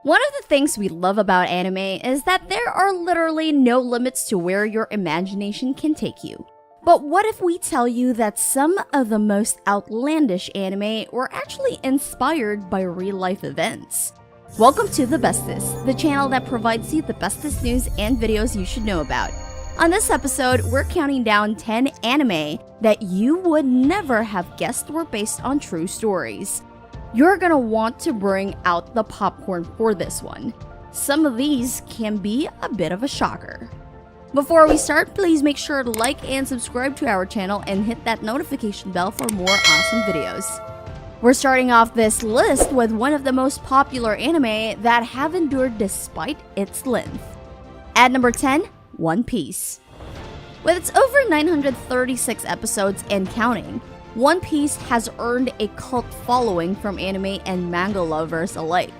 One of the things we love about anime is that there are literally no limits to where your imagination can take you. But what if we tell you that some of the most outlandish anime were actually inspired by real-life events? Welcome to the Bestest, the channel that provides you the bestest news and videos you should know about. On this episode, we're counting down 10 anime that you would never have guessed were based on true stories. You're gonna want to bring out the popcorn for this one. Some of these can be a bit of a shocker. Before we start, please make sure to like and subscribe to our channel and hit that notification bell for more awesome videos. We're starting off this list with one of the most popular anime that have endured despite its length. At number 10, One Piece. With its over 936 episodes and counting, One Piece has earned a cult following from anime and manga lovers alike.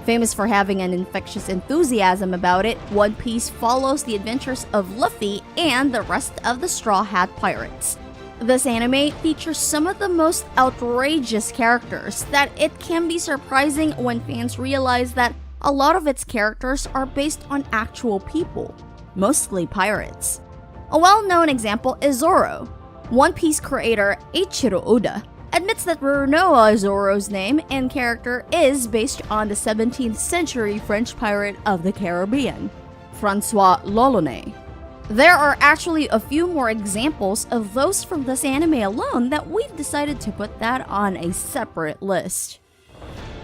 Famous for having an infectious enthusiasm about it, One Piece follows the adventures of Luffy and the rest of the Straw Hat Pirates. This anime features some of the most outrageous characters that it can be surprising when fans realize that a lot of its characters are based on actual people, mostly pirates. A well-known example is Zoro. One Piece creator Eiichiro Oda admits that Renoa Zoro's name and character is based on the 17th century French pirate of the Caribbean, Francois l'Olonnais. There are actually a few more examples of those from this anime alone that we've decided to put that on a separate list.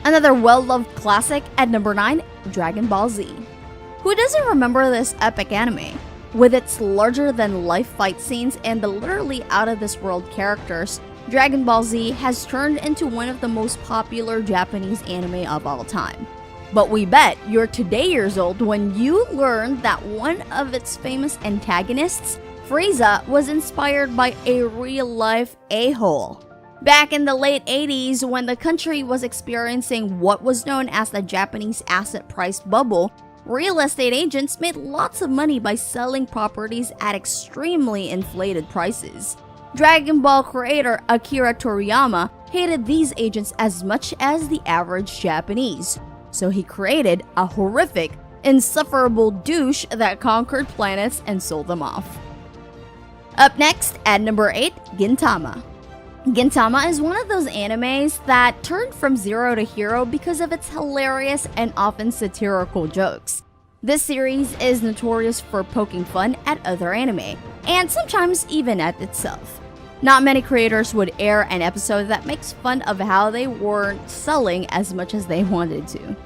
Another well-loved classic at number 9, Dragon Ball Z. Who doesn't remember this epic anime? With its larger-than-life fight scenes and the literally out-of-this-world characters, Dragon Ball Z has turned into one of the most popular Japanese anime of all time. But we bet you're today years old when you learn that one of its famous antagonists, Frieza, was inspired by a real-life a-hole. Back in the late 80s, when the country was experiencing what was known as the Japanese asset price bubble, real estate agents made lots of money by selling properties at extremely inflated prices. Dragon Ball creator Akira Toriyama hated these agents as much as the average Japanese, so he created a horrific, insufferable douche that conquered planets and sold them off. Up next, at number 8, Gintama. Gintama is one of those animes that turned from zero to hero because of its hilarious and often satirical jokes. This series is notorious for poking fun at other anime, and sometimes even at itself. Not many creators would air an episode that makes fun of how they weren't selling as much as they wanted to.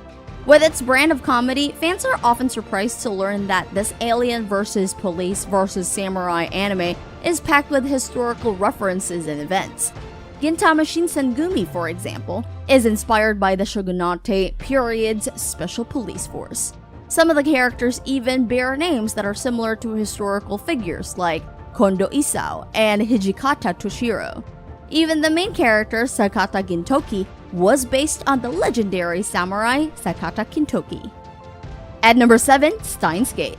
With its brand of comedy, fans are often surprised to learn that this alien versus police versus samurai anime is packed with historical references and events. Gintama Shinsengumi, for example, is inspired by the Shogunate period's special police force. Some of the characters even bear names that are similar to historical figures like Kondo Isao and Hijikata Toshiro. Even the main character, Sakata Gintoki, was based on the legendary samurai Sakata Kintoki. At number 7, Steins Gate.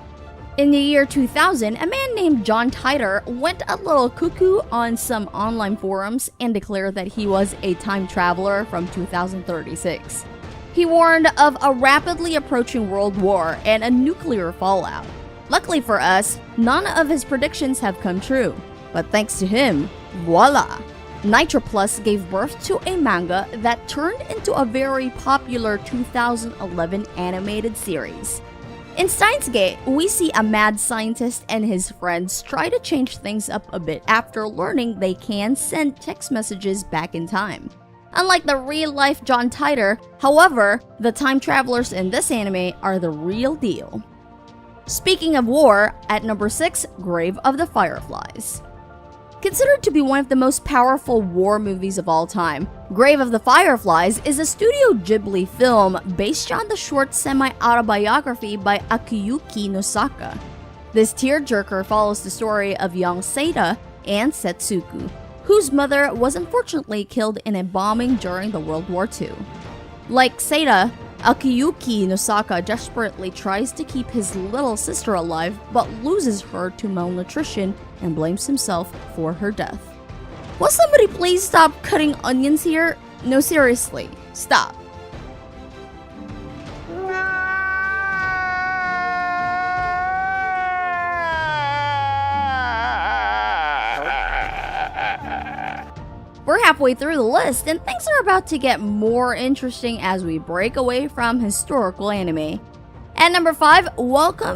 In the year 2000, a man named John Titor went a little cuckoo on some online forums and declared that he was a time traveler from 2036. He warned of a rapidly approaching world war and a nuclear fallout. Luckily for us, none of his predictions have come true. But thanks to him, voila! Nitro Plus gave birth to a manga that turned into a very popular 2011 animated series. In Steins Gate, we see a mad scientist and his friends try to change things up a bit after learning they can send text messages back in time. Unlike the real-life John Titor, however, the time travelers in this anime are the real deal. Speaking of war, at number 6, Grave of the Fireflies. Considered to be one of the most powerful war movies of all time, Grave of the Fireflies is a Studio Ghibli film based on the short semi-autobiography by Akiyuki Nosaka. This tearjerker follows the story of young Seita and Setsuku, whose mother was unfortunately killed in a bombing during the World War II. Like Seita, Akiyuki Nosaka desperately tries to keep his little sister alive but loses her to malnutrition and blames himself for her death. Will somebody please stop cutting onions here? No, seriously, stop. We're halfway through the list, and things are about to get more interesting as we break away from historical anime. At number 5, welcome